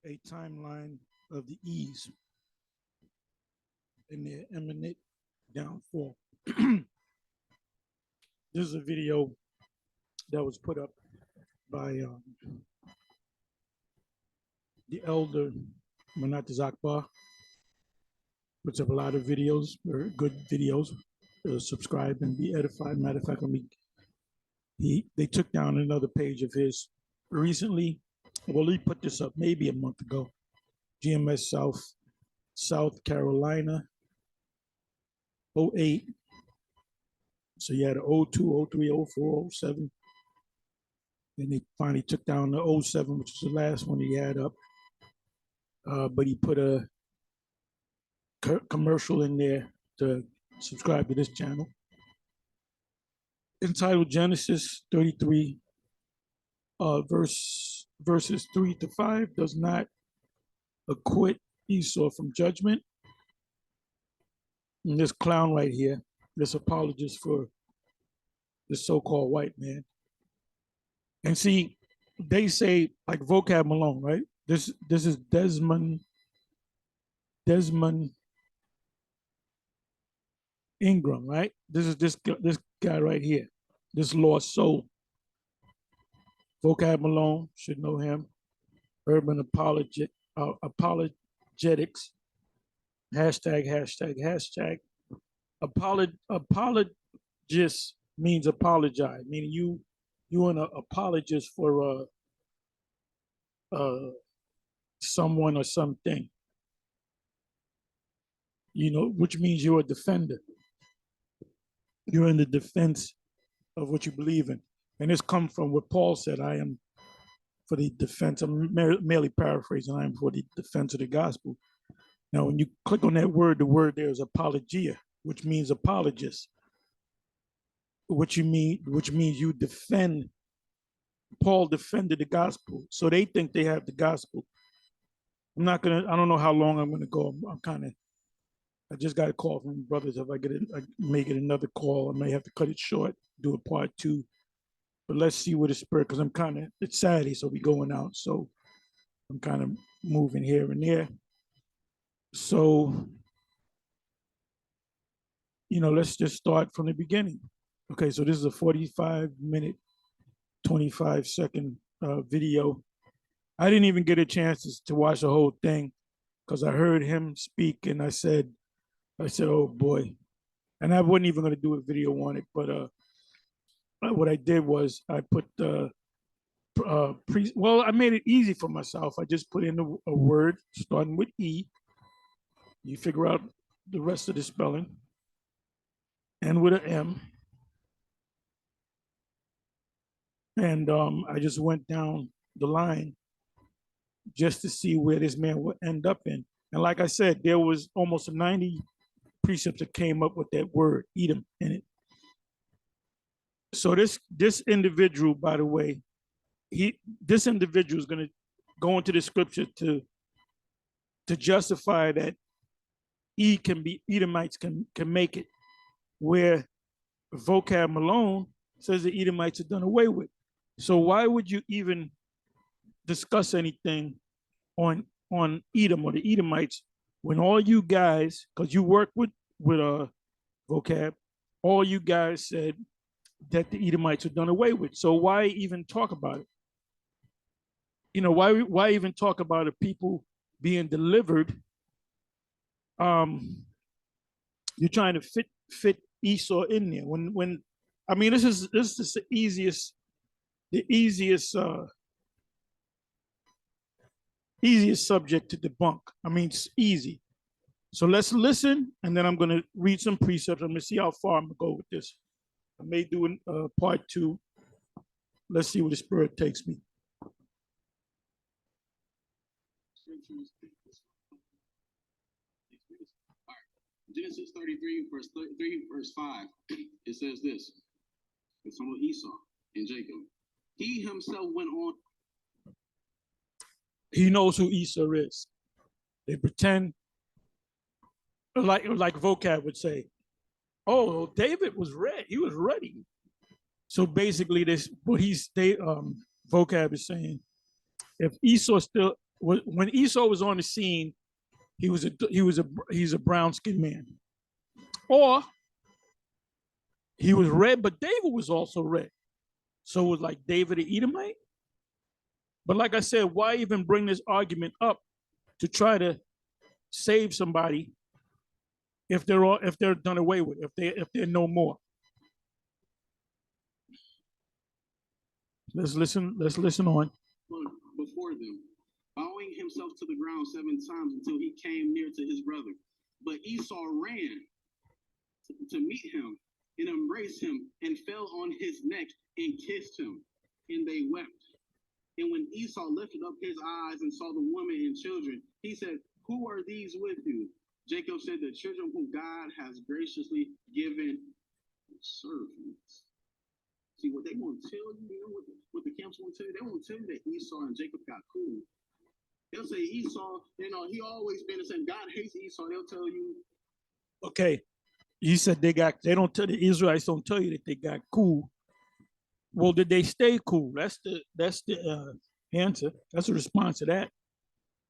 a timeline of the E's and their imminent downfall. This is a video that was put up by the elder Manat Akbar, puts up a lot of videos, or good videos. Subscribe and be edified. Matter of fact, they took down another page of his recently. Well, he put this up maybe a month ago. GMS South Carolina, 08. So you had a 02, 03, 04, 07. And they finally took down the 07, which was the last one he had up. But he put a commercial in there to subscribe to this channel, entitled Genesis 33, verses 3-5 does not acquit Esau from judgment. And this clown right here, this apologist for this so-called white man. And see, they say like vocab Malone, right? This is Desmond Ingram, right? This is this guy right here, this lost soul. Vocab Malone, should know him. Urban apologetics. Hashtag. Apologist means apologize, meaning you an apologist for someone or something. Which means you're a defender. You're in the defense of what you believe in. And this comes from what Paul said, I am for the defense. I'm merely paraphrasing. I am for the defense of the gospel. Now, when you click on that word, the word there is apologia, which means apologist. Which means you defend. Paul defended the gospel. So they think they have the gospel. I don't know how long I'm gonna go. I just got a call from brothers. If I may get another call, I may have to cut it short, do a part 2. But let's see what the spirit, because it's Saturday, so we going out. So I'm kind of moving here and there. So, let's just start from the beginning. Okay, so this is a 45-minute, 25-second video. I didn't even get a chance to watch the whole thing because I heard him speak and I said, oh boy. And I wasn't even going to do a video on it, but what I did was I put I made it easy for myself. I just put in a word starting with E. You figure out the rest of the spelling. And with an M. And I just went down the line just to see where this man would end up in. And like I said, there was almost 90 precepts that came up with that word, Edom, in it. So this individual, by the way, this individual is going to go into the scripture to justify that Edomites can make it, where vocab Malone says the Edomites are done away with. So why would you even discuss anything on Edom or the Edomites when all you guys, because you work with vocab, all you guys said that the Edomites are done away with. So why even talk about it? Why even talk about the people being delivered? You're trying to fit Esau in there. When I mean, this is the easiest subject to debunk. I mean, it's easy. So let's listen, and then I'm going to read some precepts. I'm going to see how far I'm going to go with this. I may do a part 2. Let's see where the spirit takes me. Genesis 33, verse 3, verse 5, it says this. It's from Esau and Jacob. He himself went on. He knows who Esau is. They pretend, like vocab would say, oh, David was ready. He was ready. So basically, vocab is saying, if Esau when Esau was on the scene, he's a brown skinned man, or he was red, but David was also red. So it was like David the Edomite. But like I said, why even bring this argument up to try to save somebody if they're done away with, if they're no more? Let's listen on. Before them, bowing himself to the ground 7 times until he came near to his brother. But Esau ran to meet him and embraced him and fell on his neck and kissed him, and they wept. And when Esau lifted up his eyes and saw the woman and children, he said, "Who are these with you?" Jacob said, "The children whom God has graciously given servants." See, what they want to tell you, you know what the camps want to tell you? They want to tell you that Esau and Jacob got cool. They'll say Esau, he always been the same. God hates Esau. They'll tell you. Okay, you said they don't tell the Israelites don't tell you that they got cool. Well, did they stay cool? That's the answer. That's a response to that.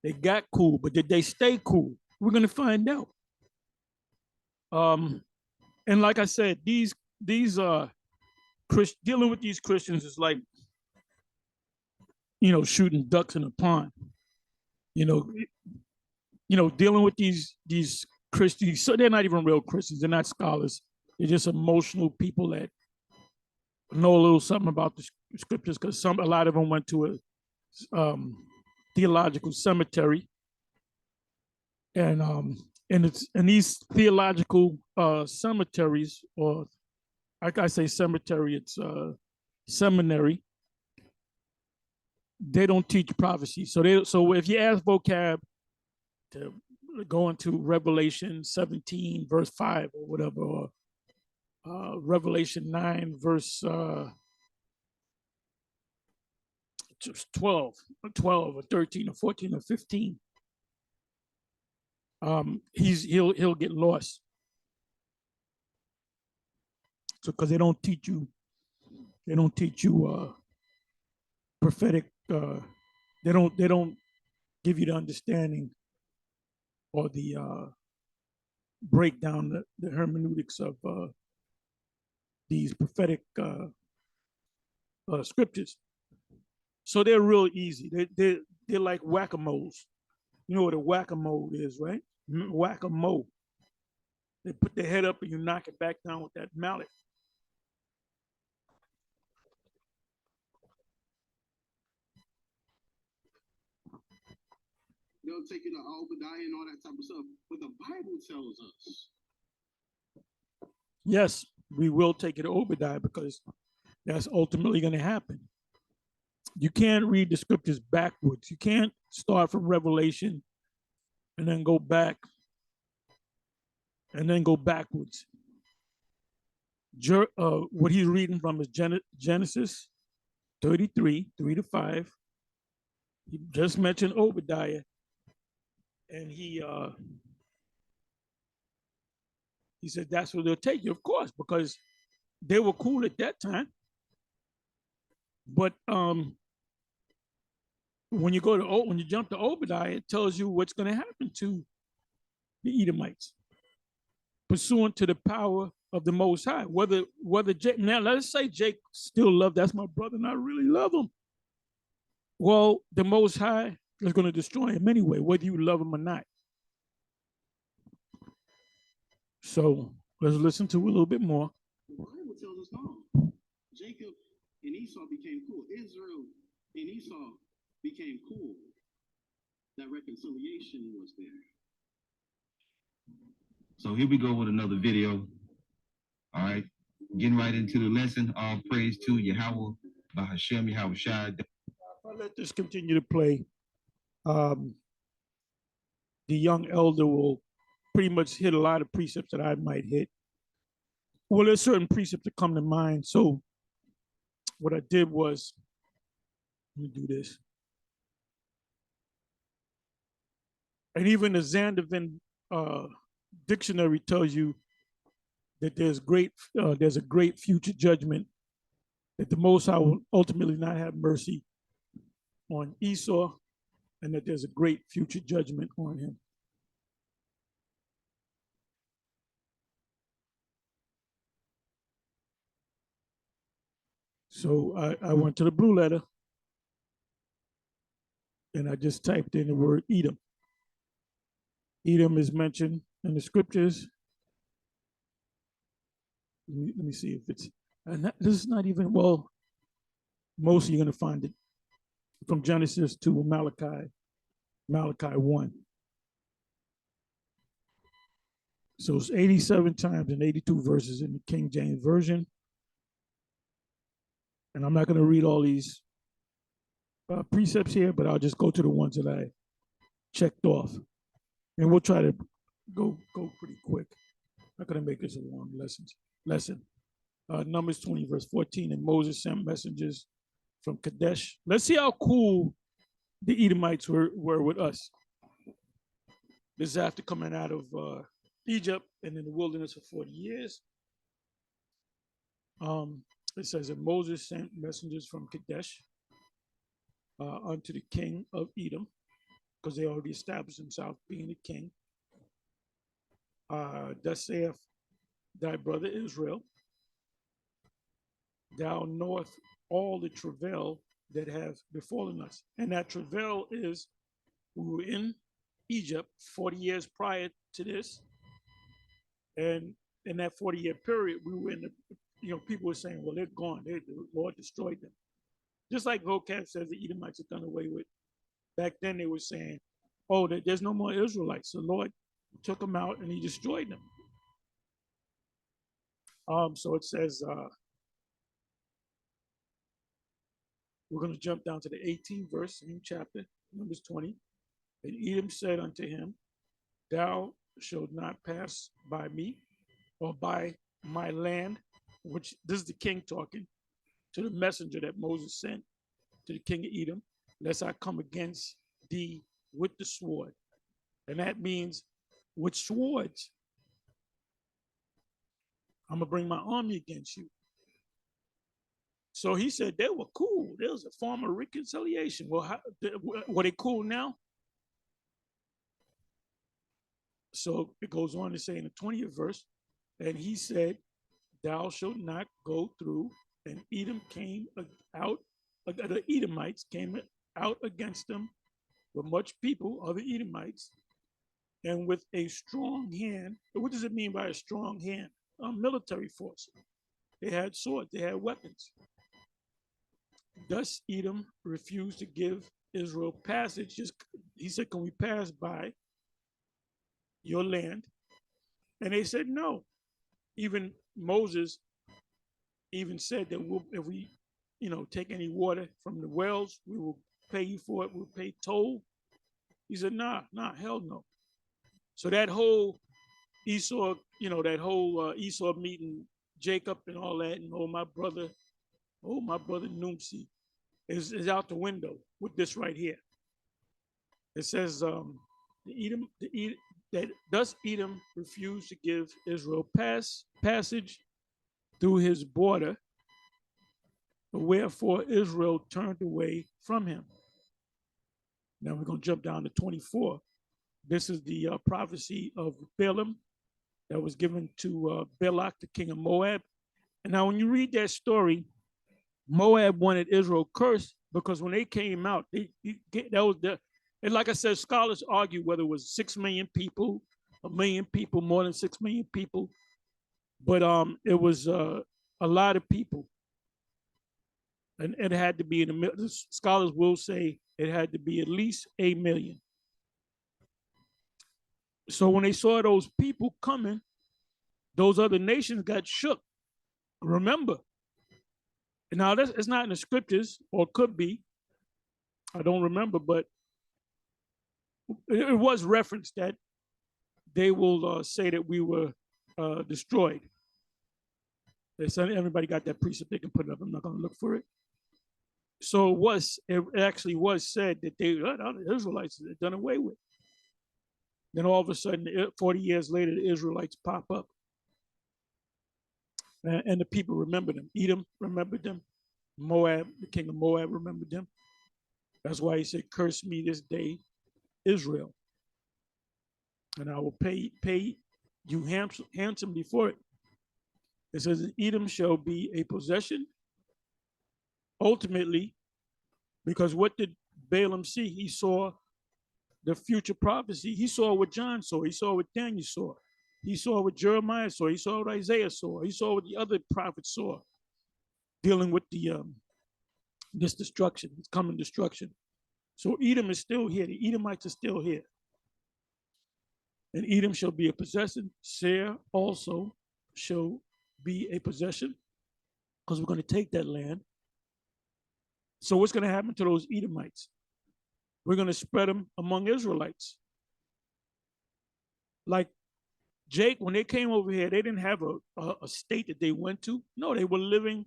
They got cool, but did they stay cool? We're gonna find out. And like I said, these dealing with these Christians is like, shooting ducks in a pond. Dealing with these Christians, so they're not even real Christians. They're not scholars. They're just emotional people that know a little something about the scriptures, because a lot of them went to a theological cemetery, and these theological cemeteries, or like I say cemetery, it's seminary. They don't teach prophecy. So if you ask vocab to go into Revelation 17 verse 5 or whatever, or Revelation 9 verse 12 or 13 or 14 or 15, he'll get lost. So because they don't teach you prophetic, they don't give you the understanding or the break down the hermeneutics of these prophetic scriptures. So they're real easy. They're like whack-a-moles. You know what a whack-a-mole is, right? Whack-a-mole. They put their head up and you knock it back down with that mallet. They'll take it to Obadiah and all that type of stuff. But the Bible tells us. Yes, we will take it to Obadiah, because that's ultimately going to happen. You can't read the scriptures backwards. You can't start from Revelation and then go back and then go backwards. What he's reading from is Genesis 33, 3-5. He just mentioned Obadiah, and he said that's what they'll take you, of course, because they were cool at that time. But when you jump to Obadiah, it tells you what's going to happen to the Edomites, pursuant to the power of the Most High. Whether Jake, now let's say Jake still loved, that's my brother, and I really love him. Well, the Most High is going to destroy him anyway, whether you love him or not. So let's listen to a little bit more. The Bible tells us no. Jacob and Esau became cool. Israel and Esau became cool. That reconciliation was there. So here we go with another video. All right, getting right into the lesson. All praise to Yahweh, Bahashem, Yahweh Shai. I'll let this continue to play. The young elder will pretty much hit a lot of precepts that I might hit. Well, there's certain precepts that come to mind. So what I did was, let me do this. And even the Zandervan dictionary tells you that there's a great future judgment, that the Most High will ultimately not have mercy on Esau and that there's a great future judgment on him. So I went to the blue letter and I just typed in the word Edom. Edom is mentioned in the scriptures. Let me see if it's, and this is not even, well, mostly you're going to find it from Genesis to Malachi 1. So it's 87 times and 82 verses in the King James Version. And I'm not going to read all these precepts here, but I'll just go to the ones that I checked off. And we'll try to go pretty quick. I'm not going to make this a long lesson. Numbers 20, verse 14, and Moses sent messengers from Kadesh. Let's see how cool the Edomites were with us. This is after coming out of Egypt and in the wilderness for 40 years. It says that Moses sent messengers from Kadesh unto the king of Edom, because they already established themselves being the king. Thus saith thy brother Israel, thou knowest all the travail that have befallen us. And that travail is, we were in Egypt 40 years prior to this. And in that 40-year period, we were in the, people were saying, well, they're gone. The Lord destroyed them. Just like vocab says the Edomites are done away with. Back then they were saying, oh, there's no more Israelites. The Lord took them out and he destroyed them. So it says, we're going to jump down to the 18th verse, new chapter, Numbers 20. And Edom said unto him, thou shalt not pass by me or by my land, which this is the king talking to the messenger that Moses sent to the king of Edom, lest I come against thee with the sword. And that means with swords. I'm going to bring my army against you. So he said they were cool. There was a form of reconciliation. Well, were they cool now? So it goes on to say in the 20th verse, and he said, thou shalt not go through. And Edom came out, the Edomites came out against them with much people, other Edomites, and with a strong hand. What does it mean by a strong hand? A military force. They had swords, they had weapons. Thus Edom refused to give Israel passage. He said, can we pass by your land? And they said no. Even Moses even said that if we take any water from the wells, we will pay you for it. We'll pay toll. He said, nah, hell no. So that whole Esau, Esau meeting Jacob and all that, and my brother Numsi is out the window with this right here. It says, that thus Edom refused to give Israel passage through his border, wherefore Israel turned away from him. Now we're going to jump down to 24. This is the prophecy of Balaam that was given to Balak, the king of Moab. And now when you read that story, Moab wanted Israel cursed because when they came out, and like I said, scholars argue whether it was 6 million people, 1 million people, more than 6 million people. But it was a lot of people. And it had to be in the middle. Scholars will say it had to be at least 8 million. So when they saw those people coming, those other nations got shook. Remember. Now, it's not in the scriptures, or could be. I don't remember, but it was referenced that they will say that we were destroyed. They said everybody got that precept, they can put it up. I'm not going to look for it. So it actually was said that the Israelites are done away with. Then all of a sudden, 40 years later, the Israelites pop up. And the people remember them. Edom remembered them. Moab, the king of Moab, remembered them. That's why he said, curse me this day, Israel, and I will pay you handsomely for it. It says, Edom shall be a possession ultimately, because what did Balaam see? He saw the future prophecy. He saw what John saw. He saw what Daniel saw. He saw what Jeremiah saw. He saw what Isaiah saw. He saw what the other prophets saw, dealing with this destruction, this coming destruction. So Edom is still here. The Edomites are still here. And Edom shall be a possession. Seir also shall be a possession, because we're going to take that land. So what's going to happen to those Edomites? We're going to spread them among Israelites. Like Jake, when they came over here, they didn't have a state that they went to. No, they were living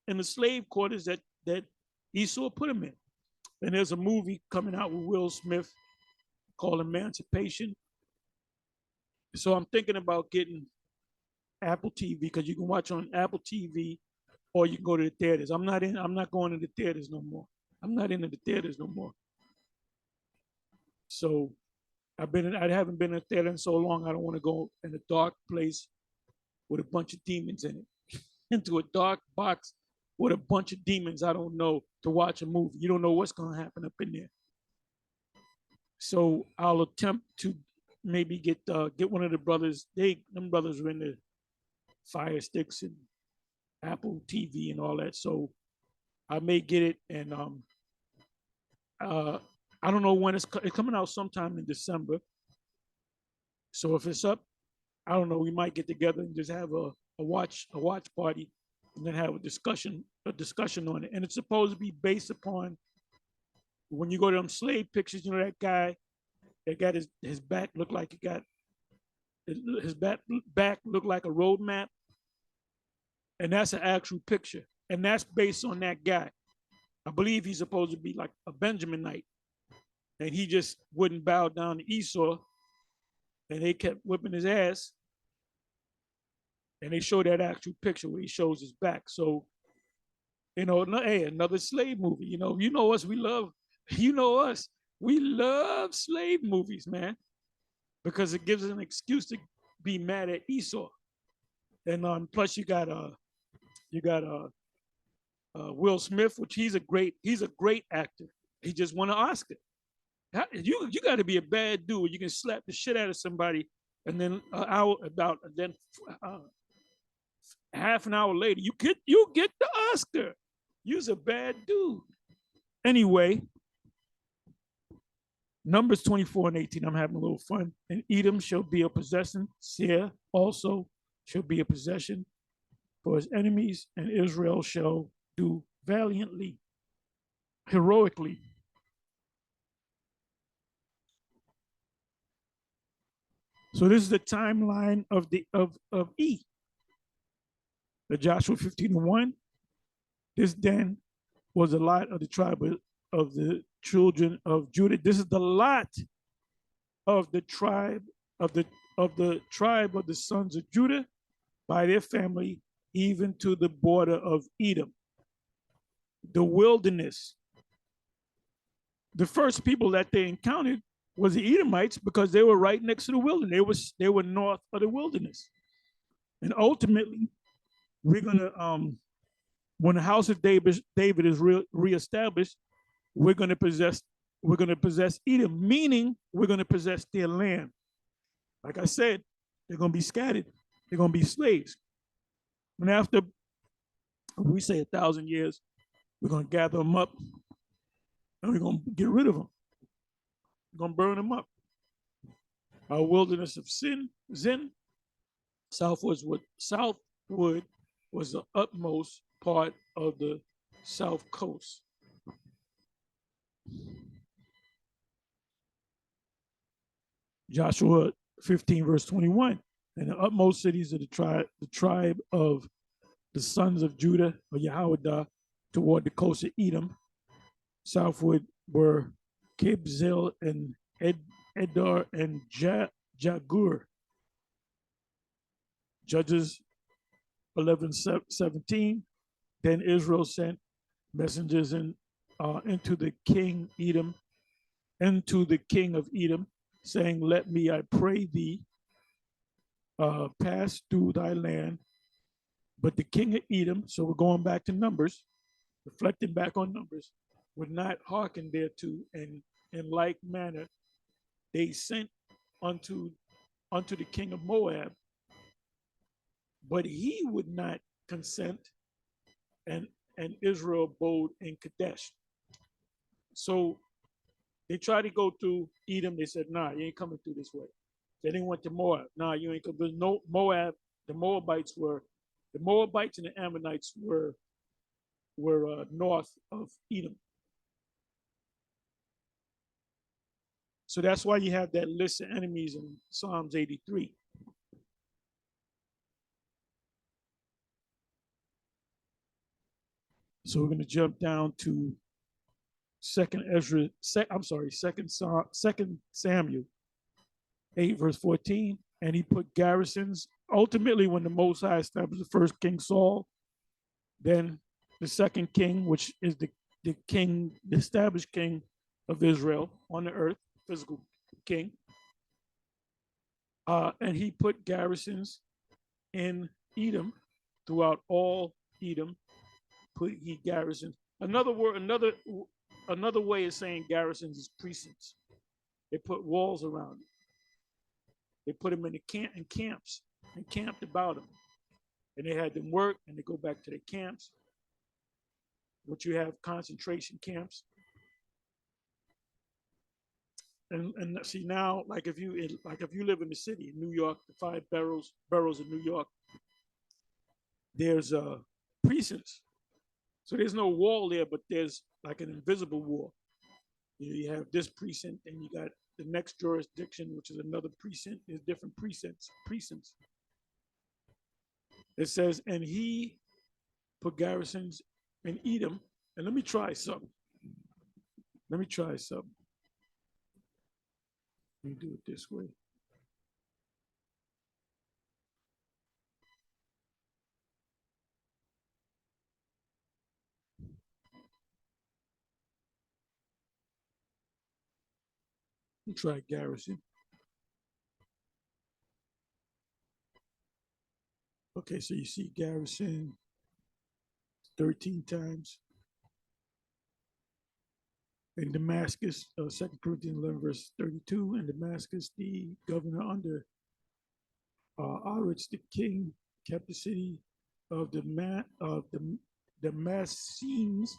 in the slave quarters that Esau put them in. And there's a movie coming out with Will Smith called Emancipation. So I'm thinking about getting Apple TV, because you can watch on Apple TV, or you can go to the theaters. I'm not going to the theaters no more. I'm not into the theaters no more. So I haven't been in a theater in so long. I don't want to go in a dark place with a bunch of demons in it, into a dark box with a bunch of demons I don't know, to watch a movie. You don't know what's going to happen up in there. So I'll attempt to maybe get one of the brothers. Them brothers were in the Fire Sticks and Apple TV and all that. So I may get it, and I don't know when it's coming out, sometime in December. So if it's up, I don't know, we might get together and just have a watch party, and then have a discussion on it. And it's supposed to be based upon, when you go to them slave pictures, you know, that guy that got his back looked like his back looked like a road map. And that's an actual picture. And that's based on that guy. I believe he's supposed to be like a Benjaminite. And he just wouldn't bow down to Esau. And they kept whipping his ass. And they show that actual picture where he shows his back. So, you know, hey, another slave movie. You know us, we love slave movies, man. Because it gives us an excuse to be mad at Esau. And plus you got Will Smith, which he's a great actor. He just won an Oscar. You got to be a bad dude. You can slap the shit out of somebody, and then half an hour later, you get the Oscar. You's a bad dude. Anyway, Numbers 24 and 18. I'm having a little fun. And Edom shall be a possession. Seir also shall be a possession for his enemies, and Israel shall do valiantly, heroically. So this is the timeline of E. The Joshua 15:1. This then was the lot of the tribe of the children of Judah. This is the lot of the tribe of the tribe of the sons of Judah by their family, even to the border of Edom. The wilderness. The first people that they encountered was the Edomites, because they were right next to the wilderness. They were north of the wilderness. And ultimately, we're gonna when the house of David is reestablished, we're gonna possess Edom, meaning we're gonna possess their land. Like I said, they're gonna be scattered. They're gonna be slaves. And after, we say 1,000 years, we're gonna gather them up, and we're gonna get rid of them. We're gonna burn them up. Our wilderness of Zin, Southwood was the utmost part of the south coast. Joshua 15, verse 21. And the utmost cities of the tribe of the sons of Judah, or Yahweh, toward the coast of Edom, southward, were Kibzil and Edar and Jagur. Judges 11:17. Then Israel sent messengers into the king Edom, into the king of Edom, saying, let me, I pray thee, pass through thy land. But the king of Edom, so we're going back to Numbers, reflecting back on Numbers, would not hearken thereto, and in like manner they sent unto the king of Moab, but he would not consent, and Israel abode in Kadesh. So they tried to go through Edom. They said, nah, you ain't coming through this way. Then they went to Moab. Nah, you ain't coming. There's no Moab. The Moabites and the Ammonites were north of Edom. So that's why you have that list of enemies in Psalms 83. So we're going to jump down to Second Samuel 8, verse 14. And he put garrisons. Ultimately, when the Most High established the first King Saul, then the second king, which is the established king of Israel on the earth, physical king. And he put garrisons in Edom, throughout all Edom, put he garrisons. Another way of saying garrisons is precincts. They put walls around it. They put them in camps and camped about them. And they had them work and they go back to their camps, which you have concentration camps. And see now, like if you live in the city, New York, the 5 boroughs of New York, there's precincts. So there's no wall there, but there's like an invisible wall. You have this precinct, and you got the next jurisdiction, which is another precinct. There's different precincts. It says, and he put garrisons in Edom. And let me try something. Let me do it this way. Let me try garrison. Okay, so you see garrison 13 times. In Damascus, 2 Corinthians 11, verse 32, in Damascus, the governor under Aritz, the king, kept the city of the Damascenes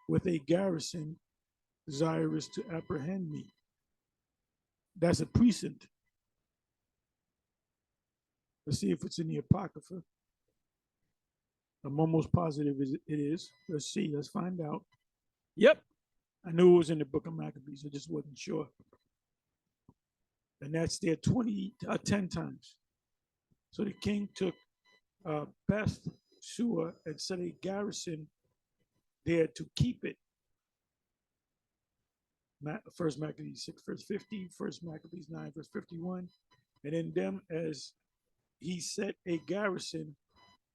with a garrison desirous to apprehend me. That's a precinct. Let's see if it's in the Apocrypha. I'm almost positive it is. Let's see. Let's find out. Yep. I knew it was in the book of Maccabees. I just wasn't sure. And that's there 10 times. So the king took Beth Sur and set a garrison there to keep it. First Maccabees 6, verse 50, First Maccabees 9, verse 51. And in them, as he set a garrison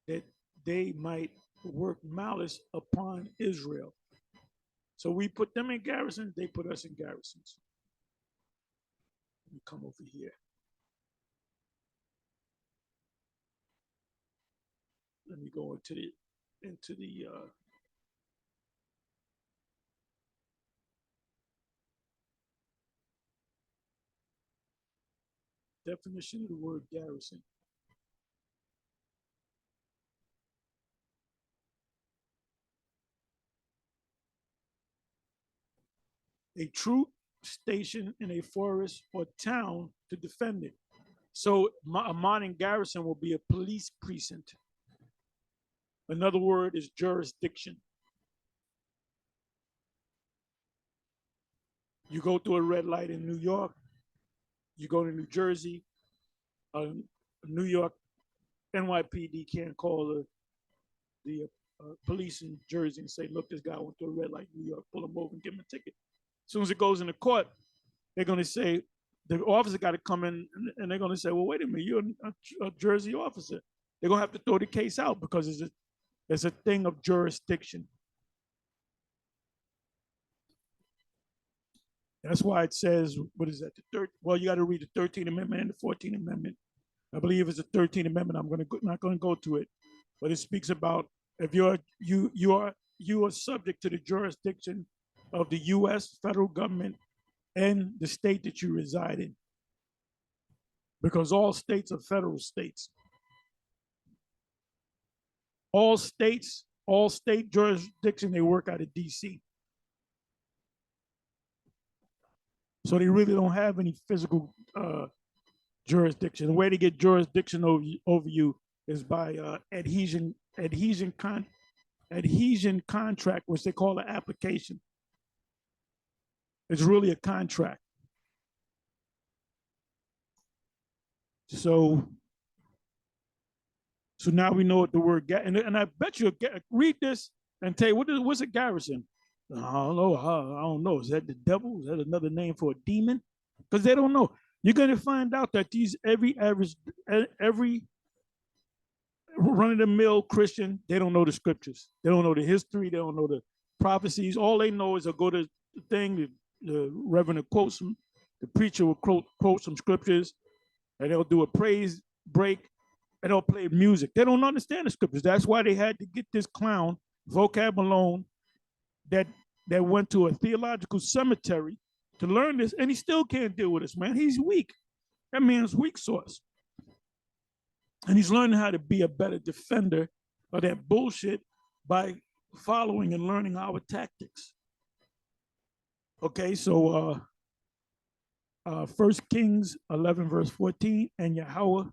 that they might work malice upon Israel. So we put them in garrisons, they put us in garrisons. Let me come over here. Let me go into the definition of the word garrison. A troop stationed in a forest or town to defend it. So a modern garrison will be a police precinct. Another word is jurisdiction. You go through a red light in New York, you go to New Jersey, New York NYPD can't call the police in Jersey and say, look, this guy went through a red light in New York, pull him over and give him a ticket. As soon as it goes into court, they're going to say, the officer got to come in and they're going to say, well, wait a minute, you're a Jersey officer. They're going to have to throw the case out because it's a thing of jurisdiction. That's why it says, what is that? Well, you got to read the 13th Amendment and the 14th Amendment. I believe it's the 13th Amendment. Not going to go to it, but it speaks about if you are subject to the jurisdiction of the U.S. federal government and the state that you reside in, because all states are federal states. All state jurisdiction, they work out of D.C. So they really don't have any physical jurisdiction. The way to get jurisdiction over you is by adhesion contract, which they call an application. It's really a contract. So now we know what the word and I bet you read this and tell you what's a garrison. I don't know. I don't know. Is that the devil? Is that another name for a demon? Because they don't know. You're going to find out that every run-of-the-mill Christian, they don't know the scriptures. They don't know the history. They don't know the prophecies. All they know is they'll go to the thing, the reverend will quote some, the preacher will quote some scriptures, and they'll do a praise break, and they'll play music. They don't understand the scriptures. That's why they had to get this clown, Vocab Malone, that went to a theological cemetery to learn this, and he still can't deal with us, man. He's weak. That man's weak sauce. And he's learning how to be a better defender of that bullshit by following and learning our tactics. Okay, so 1 Kings 11, verse 14, and Yahweh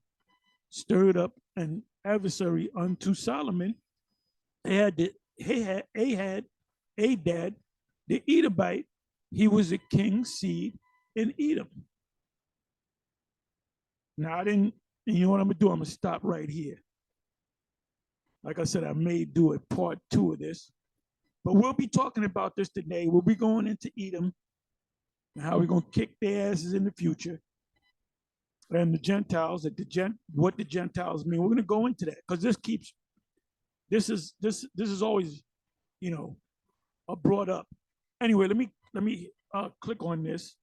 stirred up an adversary unto Solomon. Hadad, the Edomite, he was a king's seed in Edom. Now, you know what I'm going to do? I'm going to stop right here. Like I said, I may do a part 2 of this, but we'll be talking about this today. We'll be going into Edom and how we're going to kick their asses in the future. And the Gentiles, what the Gentiles mean. We're going to go into that because this is always, brought up. Anyway, let me click on this.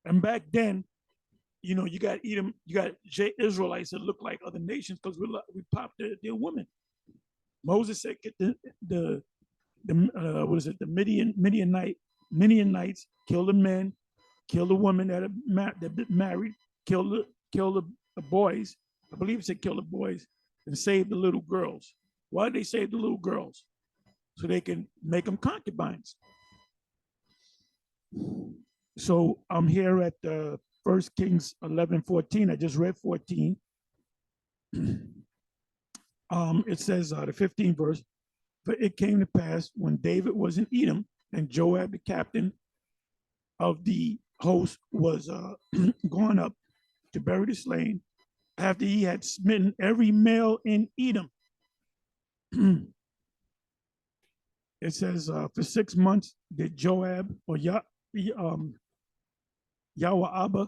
And back then, you got Edom, you got Israelites that look like other nations because we popped their women. Moses said, "Get the Midianites, kill the men, kill the women that are married, kill the boys." I believe it said kill the boys and save the little girls. Why did they save the little girls? So they can make them concubines. So I'm here at 1 Kings 11:14. I just read 14. It says the 15th verse, "For it came to pass when David was in Edom, and Joab, the captain of the host, was gone up to bury the slain, after he had smitten every male in Edom." It says, "For 6 months did Joab or Yahweh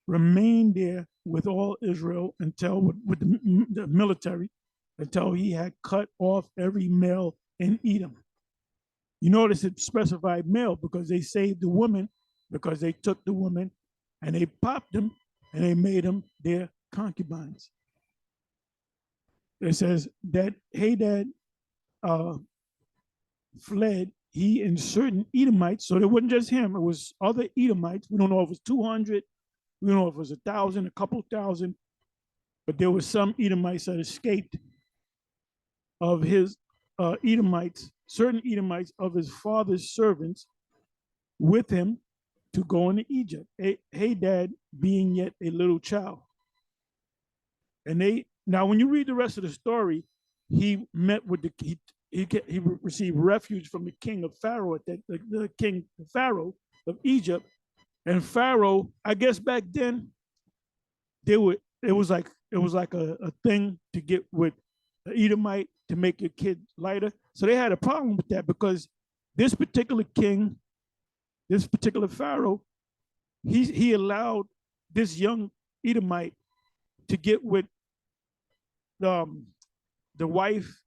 remain there with all Israel until with the military until he had cut off every male in Edom." You notice it specified male because they saved the women, because they took the women and they popped them and they made them their concubines. It says that Hadad fled, he and certain Edomites. So it wasn't just him, it was other Edomites. We don't know if it was 200, we don't know if it was 1,000, a couple thousand, but there were some Edomites that escaped of his Edomites, certain Edomites of his father's servants with him to go into Egypt, Hadad being yet a little child. And now when you read the rest of the story, he met with he received refuge from the king of Pharaoh, the king Pharaoh of Egypt. And Pharaoh, I guess back then, it was like a thing to get with an Edomite to make your kid lighter. So they had a problem with that because this particular king, this particular Pharaoh, he allowed this young Edomite to get with the wife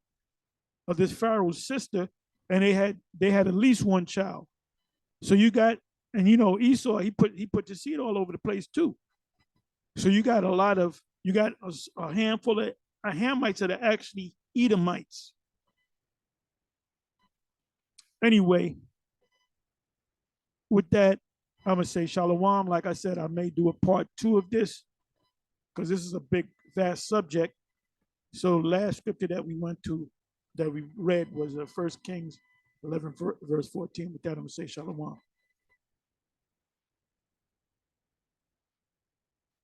of this Pharaoh's sister, and they had at least one child. So you got, and you know, Esau, he put the seed all over the place too. So you got a handful of Hamites that are actually Edomites. Anyway, with that, I'm gonna say shalom. Like I said, I may do a part 2 of this because this is a big, vast subject. So last scripture that we read was 1 Kings 11 verse 14. With that, I'm gonna say shalom.